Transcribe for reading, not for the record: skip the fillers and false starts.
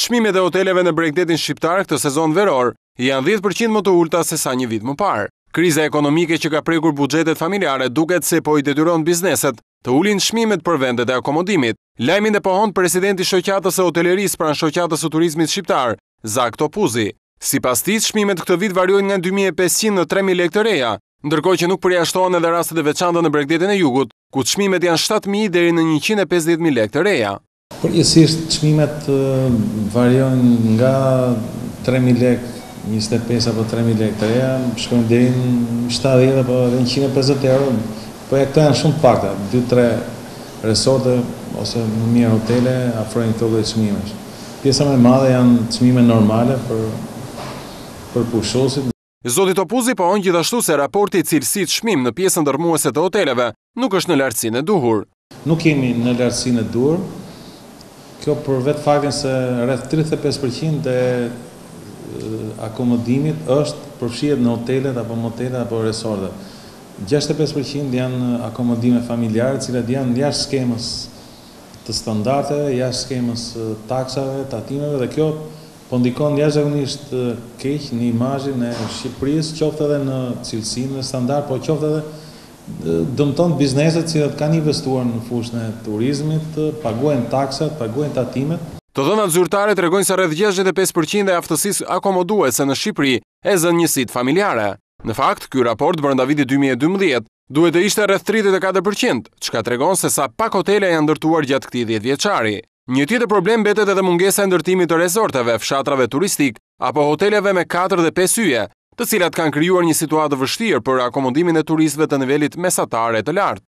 Çmimet e hoteleve në Bregdetin shqiptar këtë sezon veror janë 10% më të ulta se sa një vit më parë. Kriza ekonomike që ka prekur buxhetet familjare duket se po i detyron bizneset të ulin çmimet për vendet e akomodimit. Lajmin e pohon presidenti i shoqatës së hotelerisë pranë shoqatës së turizmit shqiptar, Zak Topuzi. Sipas tij, çmimet këtë vit variojnë nga 2500 në 3000 lekë të reja, ndërkohë që nuk përjashtohen edhe rastet e veçanta në Bregdetin e Jugut, ku çmimet janë 7000 deri në 150000 lekë të reja. Përgjithsisht çmimet variojnë nga 3000 lekë, 25 apo 3000 lekë të reja, shkojnë deri në 70 apo 150 euro. Po këto janë shumë pakta, 2-3 resorte ose më mirë hotele afrojnë këto lloj çmimesh. Pjesa më e madhe janë çmime normale për pushtuesit. Zoti Topuzi pohon gjithashtu se raporti i cilësisë çmim në pjesën ndërmuese të hoteleve nuk është në lartësinë e duhur. Nuk jemi në lartësinë e duhur. Kjo për vetë faktin se rreth 35% e akomodimit është përfshihet në hotelet apo motelet apo resortet. 65% janë akomodime familjare, cilat janë jashtë skemës të standardeve, jashtë skemës taksave, tatimeve, dhe kjo po ndikon jashtëzakonisht keq në imazhin e Shqipërisë, qoftë edhe në cilësinë e standard, po qoftë edhe dëmton bizneset që kanë investuar në fushën e turizmit, paguajnë taksat, paguajnë tatimet. Të dhënat zyrtare tregojnë se rreth 65% e aftësisë akomoduese në Shqipëri e zën njësitë familjare. Në fakt, ky raport brenda vitit 2012 duhet të ishte rreth 34%, çka tregon se sa pak hotele janë ndërtuar gjatë këtij 10 vjeçari. Një tjetër problem mbetet edhe mungesa e ndërtimit të resorteve, fshatrave turistik apo hoteleve me 4 dhe 5 yje, të cilat kanë krijuar një situatë vështirë për akomodimin e turistëve të nivelit mesatar e të lartë.